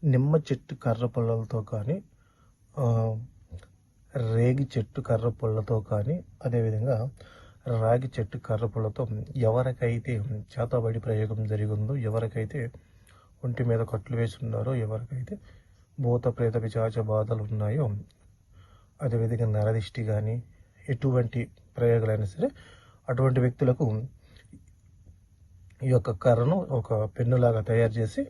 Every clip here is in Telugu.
నిమ్మ చెట్టు కర్ర పుల్లలతో కానీ, రేగి చెట్టు కర్ర పుల్లతో కానీ, అదేవిధంగా రాగి చెట్టు కర్ర పుల్లతో ఎవరికైతే చేతబడి ప్రయోగం జరిగిందో, ఎవరికైతే ఒంటి మీద కట్లు వేసి ఉన్నారో, ఎవరికైతే భూత ప్రేత పిశాచ బాధలు ఉన్నాయో, అదేవిధంగా నరదిష్టి కానీ ఎటువంటి ప్రయోగాలైనా సరే అటువంటి వ్యక్తులకు ఈ యొక్క కర్రను ఒక పెన్నులాగా తయారు చేసి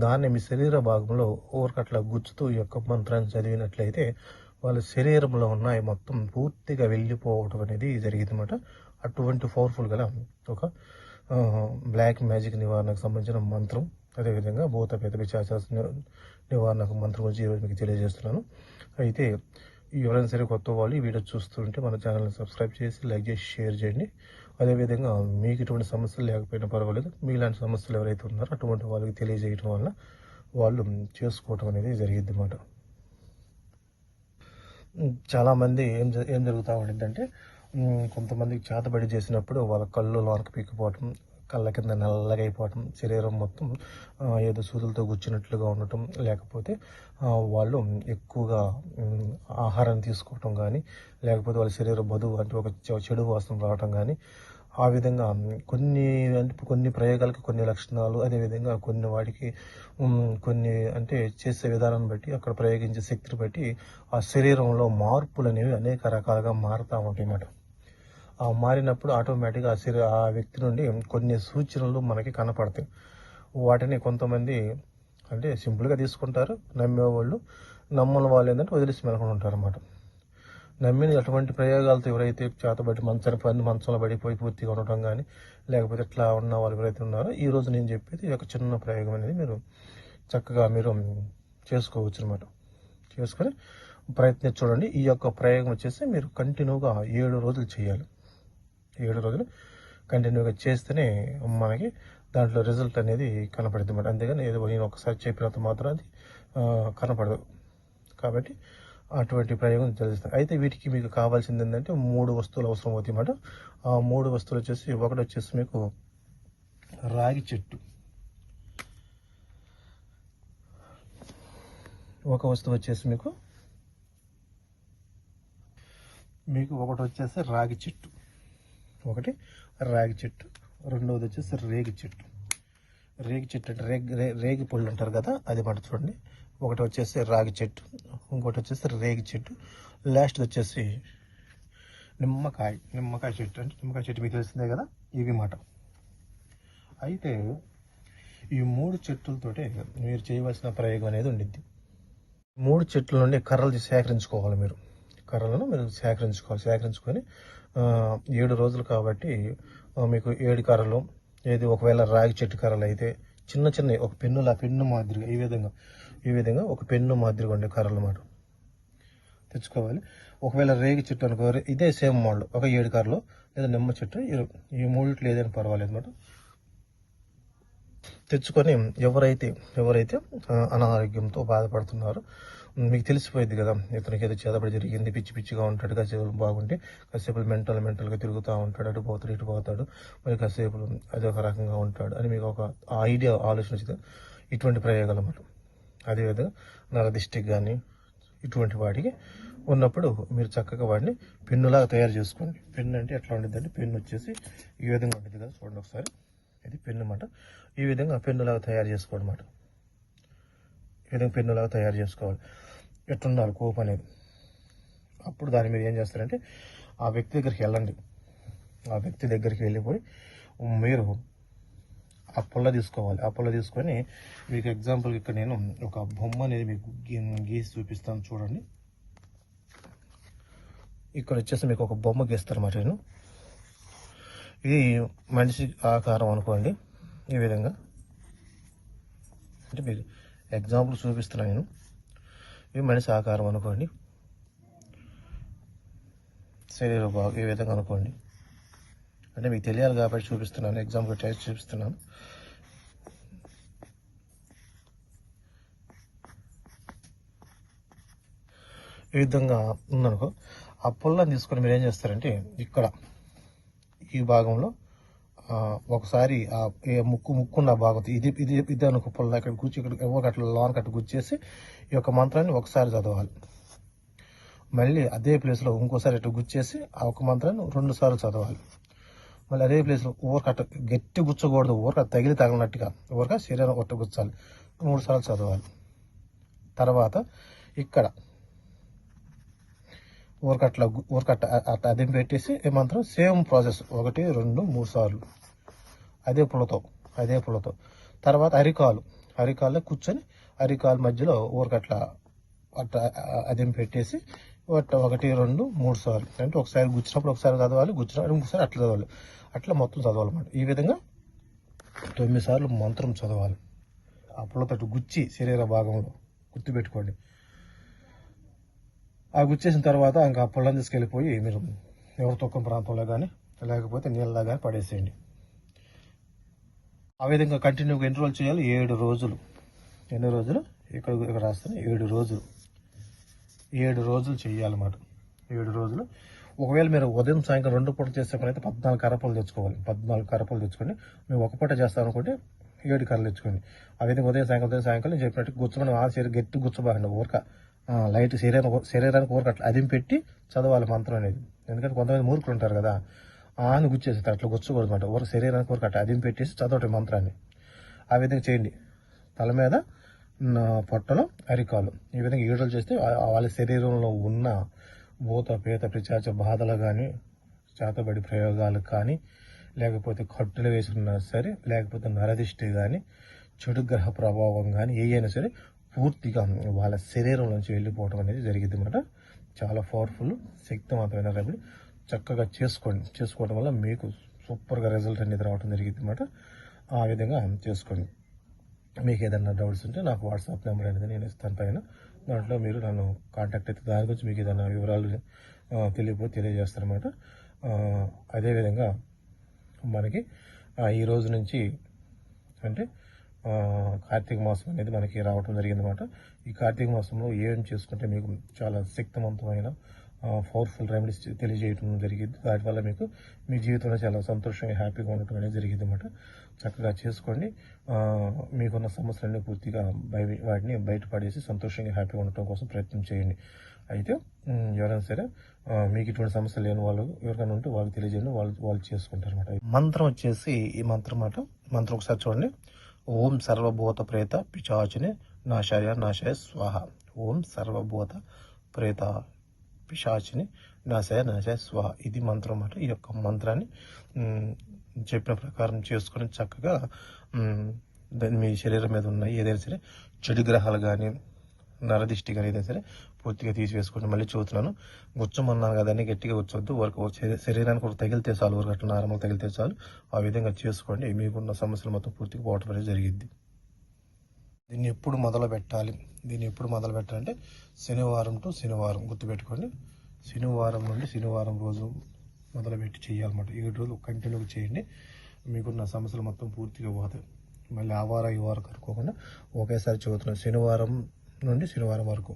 దాన్ని మీ శరీర భాగంలో ఊరకట్లా గుచ్చుతూ ఈ యొక్క మంత్రాన్ని చదివినట్లయితే వాళ్ళ శరీరంలో ఉన్నాయి మొత్తం పూర్తిగా వెళ్ళిపోవడం అనేది జరిగిందన్నమాట. అటువంటి పవర్ఫుల్ గల ఒక బ్లాక్ మ్యాజిక్ నివారణకు సంబంధించిన మంత్రం, అదేవిధంగా భూత పేద పిశాచ నివారణకు మంత్రం గురించి ఈరోజు మీకు తెలియజేస్తున్నాను. అయితే ఎవరైనా సరే కొత్త వాళ్ళు ఈ వీడియో చూస్తుంటే మన ఛానల్ని సబ్స్క్రైబ్ చేసి లైక్ చేసి షేర్ చేయండి. అదేవిధంగా మీకు ఇటువంటి సమస్యలు లేకపోయినా పర్వాలేదు, మీలాంటి సమస్యలు ఎవరైతే ఉన్నారో అటువంటి వాళ్ళకి తెలియజేయడం వల్ల వాళ్ళు చేసుకోవటం అనేది జరిగింది అన్నమాట. చాలామంది ఏం జరుగుతూ ఉంటుందంటే కొంతమందికి చేతబడి చేసినప్పుడు వాళ్ళ కళ్ళు లోనకి పీకిపోవటం, కళ్ళ కింద నల్లగా అయిపోవటం, శరీరం మొత్తం ఏదో సూదులతో గుచ్చినట్లుగా ఉండటం, లేకపోతే వాళ్ళు ఎక్కువగా ఆహారం తీసుకోవటం కానీ, లేకపోతే వాళ్ళ శరీర బదువు అంటే ఒక చెడు వాసన రావటం కానీ, ఆ విధంగా కొన్ని ప్రయోగాలకి కొన్ని లక్షణాలు, అదేవిధంగా కొన్ని వాటికి కొన్ని అంటే చేసే విధానాన్ని బట్టి, అక్కడ ప్రయోగించే శక్తిని బట్టి ఆ శరీరంలో మార్పులు అనేవి అనేక రకాలుగా మారుతూ ఉంటాయి అన్నమాట. మారినప్పుడు ఆటోమేటిక్గా ఆ వ్యక్తి నుండి కొన్ని సూచనలు మనకి కనపడతాయి. వాటిని కొంతమంది అంటే సింపుల్గా తీసుకుంటారు, నమ్మేవాళ్ళు. నమ్మని వాళ్ళు ఏంటంటే వదిలేసి మెలకొని ఉంటారు అన్నమాట. నమ్మిన అటువంటి ప్రయోగాలతో ఎవరైతే చేతబడి మంచంలో పడిపోయి పూర్తిగా ఉండటం కానీ, లేకపోతే ఇట్లా ఉన్న వాళ్ళు ఎవరైతే ఉన్నారో ఈరోజు నేను చెప్పేది ఒక చిన్న ప్రయోగం అనేది మీరు చక్కగా మీరు చేసుకోవచ్చు అనమాట. చేసుకొని ప్రయత్నించి చూడండి. ఈ యొక్క ప్రయోగం వచ్చేసి మీరు కంటిన్యూగా 7 రోజులు చేయాలి. 7 రోజులు కంటిన్యూగా చేస్తేనే మనకి దాంట్లో రిజల్ట్ అనేది కనపడుతుంది అన్నమాట. అంతేగాని ఏదో నేను ఒకసారి చెప్పినంత మాత్రం అది కనపడదు. కాబట్టి అటువంటి ప్రయోగం తెలుస్తుంది. అయితే వీటికి మీకు కావాల్సింది ఏంటంటే 3 వస్తువులు అవసరం అవుతాయి అన్నమాట. ఆ 3 వస్తువులు వచ్చేసి ఒకటి వచ్చేసి మీకు రాగి చెట్టు, ఒక వస్తువు వచ్చేసి మీకు ఒకటి వచ్చేసి రాగి చెట్టు, ఒకటి రాగి చెట్టు, రెండవది వచ్చేసి రేగి చెట్టు. రేగి చెట్టు అంటే రేగి పళ్ళు అంటారు కదా, అది మాట చూడండి. ఒకటి వచ్చేసి రాగి చెట్టు, ఇంకోటి వచ్చేసి రేగి చెట్టు, లాస్ట్ వచ్చేసి నిమ్మకాయ చెట్టు. అంటే నిమ్మకాయ చెట్టు మీకు తెలిసిందే కదా, ఇవి మాట. అయితే ఈ 3 చెట్లతోటే మీరు చేయవలసిన ప్రయోగం అనేది ఉండిద్ది. 3 చెట్ల నుండి కర్రలు సేకరించుకోవాలి. కర్రలను మీరు సేకరించుకొని 7 రోజులు కాబట్టి మీకు 7 కర్రలు, ఏది ఒకవేళ రాగి చెట్టు కర్రలు అయితే చిన్న ఒక పెన్ను మాదిరిగా ఈ విధంగా ఒక పెన్ను మాదిరిగా ఉండే కర్రలు అన్నమాట తెచ్చుకోవాలి. ఒకవేళ రేగి చెట్టు అనుకో, ఇదే సేమ్ మోడల్ ఒక 7 కర్రలు, లేదా నిమ్మ చెట్టు, ఈ మూడిట్లో ఏదైనా పర్వాలేదు అన్నమాట. తెచ్చుకొని ఎవరైతే అనారోగ్యంతో బాధపడుతున్నారో మీకు తెలిసిపోయింది కదా, ఇతనికి ఏదో చేతబడి జరిగింది, పిచ్చిగా ఉంటాడు, కాసేపు బాగుంటే కాసేపు మెంటల్గా తిరుగుతూ ఉంటాడు, అటు పోతాడు ఇటు పోతాడు, మరి కాసేపు అదొక రకంగా ఉంటాడు అని మీకు ఒక ఆలోచన వచ్చింది. ఇటువంటి ప్రయోగాలు అన్నమాట. అదేవిధంగా నరదిష్టికి కానీ ఇటువంటి వాటికి ఉన్నప్పుడు మీరు చక్కగా వాటిని పెన్నులాగా తయారు చేసుకోండి. పెన్ను అంటే ఎట్లా ఉంటుంది అంటే, పెన్ను వచ్చేసి ఈ విధంగా ఉంటుంది కదా, చూడండి ఒకసారి. ఇది పెన్ను అన్నమాట. ఈ విధంగా పెన్నులాగా తయారు చేసుకోండి అన్నమాట. ఈ విధంగా పెన్నులాగా తయారు చేసుకోవాలి. ఎట్లుండాలి కోపం అనేది. అప్పుడు దాన్ని మీరు ఏం చేస్తారంటే ఆ వ్యక్తి దగ్గరికి వెళ్ళండి. ఆ వ్యక్తి దగ్గరికి వెళ్ళిపోయి మీరు ఆ పుల్ల తీసుకోవాలి. ఆ పుల్ల తీసుకొని మీకు ఎగ్జాంపుల్ ఇక్కడ నేను ఒక బొమ్మ అనేది మీకు గీసి చూపిస్తాను చూడండి. ఇక్కడ వచ్చేసి మీకు ఒక బొమ్మ గీస్తారన్నమాట. నేను ఇది మనిషి ఆకారం అనుకోండి. ఈ విధంగా అంటే మీకు ఎగ్జాంపుల్ చూపిస్తున్నాను నేను. ఇది మనిషి ఆకారం అనుకోండి, శరీర భాగం ఈ విధంగా అనుకోండి. అంటే మీకు తెలియాలి కాబట్టి చూపిస్తున్నాను, ఎగ్జాంపుల్ టైప్ చూపిస్తున్నాను. ఈ విధంగా ఉందనుకో, ఆ పుల్లని తీసుకొని మీరు ఏం చేస్తారంటే ఇక్కడ ఈ భాగంలో ఒకసారి ముక్కున్న భాగం ఇది అనుకో పుల్ల ఇక్కడ కూర్చి ఇక్కడ ఎవరికి అట్లా లోన్ కట్ట గుచ్చేసి ఈ యొక్క మంత్రాన్ని ఒకసారి చదవాలి. మళ్ళీ అదే ప్లేస్లో ఇంకోసారి ఇట్లా గుచ్చేసి ఆ ఒక మంత్రాన్ని 2 సార్లు చదవాలి. మళ్ళీ అదే ప్లేస్లో ఊరకట్ట గట్టి గుచ్చకూడదు, ఊరక తగిలినట్టుగా ఊరక శరీరం ఒట్ట గుచ్చాలి. 3 సార్లు చదవాలి. తర్వాత ఇక్కడ ఊరకట్ట అట్లా అదిం పెట్టేసి ఈ మంత్రం సేమ్ ప్రాసెస్ 1, 2, 3 సార్లు అదే పుల్లతో. తర్వాత అరికాల్లో కూర్చొని అరికాలు మధ్యలో ఊరకట్లా అట్లా అదిం పెట్టేసి 1, 2, 3 సార్లు. అంటే ఒకసారి గుచ్చినప్పుడు ఒకసారి చదవాలి, గుచ్చినప్పుడు ఇంకొకసారి అట్లా చదవాలి. అట్లా మొత్తం చదవాలన్నమాట. ఈ విధంగా 9 సార్లు మంత్రం చదవాలి. ఆ పుల్లతోటి గుచ్చి శరీర భాగంలో గుర్తుపెట్టుకోండి. ఆ గుచ్చేసిన తర్వాత ఇంకా ఆ పుల్లని తీసుకెళ్ళిపోయి మీరు ఎవరి తొక్కం ప్రాంతంలో కానీ లేకపోతే నీళ్ళలో కానీ పడేసేయండి. ఆ విధంగా కంటిన్యూగా ఎన్ని రోజులు చేయాలి? 7 రోజులు. ఎన్ని రోజులు? ఇక్కడ రాస్తాను 7 రోజులు. 7 రోజులు చేయాలన్నమాట. 7 రోజులు. ఒకవేళ మీరు ఉదయం సాయంకాలం 2 పూట చేసే పని అయితే 14 కర్రపులు తెచ్చుకోవాలి. 14 కర్రపులు తెచ్చుకొని మేము ఒక పూట చేస్తామనుకుంటే 7 కర్రలు తెచ్చుకోండి. ఆ విధంగా ఉదయం సాయంకాలం చెప్పినట్టు గుచ్చమని గట్టి గుచ్చబాకండి. ఊరక లైట్ శరీరానికి ఊరక అట్లా అదిం పెట్టి చదవాలి మంత్రం అనేది. ఎందుకంటే కొంతమంది మూర్ఖులు ఉంటారు కదా, అని గుచ్చేస్తారు. అట్లా గుచ్చకూడదు అనమాట. ఊరక శరీరానికి ఊరక అట్లా అదిం పెట్టేసి చదవటం మంత్రాన్ని. ఆ విధంగా చేయండి. తల మీద, పొట్టలో, అరికాలు ఈ విధంగా 7 రోజులు చేస్తే వాళ్ళ శరీరంలో ఉన్న భూత పేత పిశాచ బాధలు కానీ, చేతబడి ప్రయోగాలు కానీ, లేకపోతే కట్టులు వేసుకున్నా సరే, లేకపోతే నరదిష్టి కానీ, చెడు గ్రహ ప్రభావం కానీ ఏదైనా సరే పూర్తిగా వాళ్ళ శరీరం నుంచి వెళ్ళిపోవడం అనేది జరిగింది అన్నమాట. చాలా పవర్ఫుల్, శక్తివంతమైన రెమెడీ. చక్కగా చేసుకోవడం వల్ల మీకు సూపర్గా రిజల్ట్ అనేది రావడం జరిగింది అన్నమాట. ఆ విధంగా చేసుకోండి. మీకు ఏదైనా డౌట్స్ ఉంటే నాకు వాట్సాప్ నెంబర్ అనేది నేను ఇస్తాను పైన. దాంట్లో మీరు నన్ను కాంటాక్ట్ అయితే దాని గురించి మీకు ఏదైనా వివరాలు తెలియజేస్తారన్నమాట. అదేవిధంగా మనకి ఈ రోజు నుంచి అంటే కార్తీక మాసం అనేది మనకి రావడం జరిగిందన్నమాట. ఈ కార్తీక మాసంలో ఏం చేసుకుంటే మీకు చాలా శక్తివంతమైన పవర్ఫుల్ రెమెడీస్ తెలియజేయడం జరిగింది. దానివల్ల మీకు మీ జీవితంలో చాలా సంతోషంగా హ్యాపీగా ఉండటం అనేది జరిగింది అన్నమాట. చక్కగా చేసుకోండి. మీకున్న సమస్యలన్నీ పూర్తిగా వాటిని బయటపడేసి సంతోషంగా హ్యాపీగా ఉండటం కోసం ప్రయత్నం చేయండి. అయితే ఎవరైనా సరే మీకు ఇటువంటి సమస్యలు లేని వాళ్ళు ఎవరికైనా ఉంటే వాళ్ళకి తెలియజేయండి, వాళ్ళు చేసుకుంటారు అనమాట. మంత్రం వచ్చేసి ఈ మంత్రం ఒకసారి చూడండి. ఓం సర్వభూత ప్రేత పిశాచిని నాశాయ స్వాహ. ఓం సర్వభూత ప్రేత పిశాచిని నాశాయ స్వాహ. ఇది మంత్రం అన్నమాట. ఈ యొక్క మంత్రాన్ని చెప్పిన ప్రకారం చేసుకొని చక్కగా మీ శరీరం మీద ఉన్న ఏదైనా సరే చెడు గ్రహాలు కానీ, నరదిష్టి కానీ ఏదైనా సరే పూర్తిగా తీసివేసుకోండి. మళ్ళీ చూస్తున్నాను, గుచ్చమన్నాను కదండి, గట్టిగా గుచ్చొద్దు. శరీరానికి ఒక తగిలితే చాలు, ఊరికి అట్లా నార్మల్ తగిలితే చాలు. ఆ విధంగా చేసుకోండి. మీకున్న సమస్యలు మొత్తం పూర్తిగా పోవటం అనేది జరిగింది. దీన్ని ఎప్పుడు మొదలు పెట్టాలంటే శనివారం టు శనివారం గుర్తుపెట్టుకోండి. శనివారం నుండి శనివారం రోజు మొదలుపెట్టి చేయాలన్నమాట. 7 రోజులు కంటిన్యూగా చేయండి. మీకున్న సమస్యలు మొత్తం పూర్తిగా పోతాయి. మళ్ళీ ఆ వారం ఈ వారం కనుక్కోకుండా ఒకేసారి చదువుతున్నాను. శనివారం నుండి శనివారం వరకు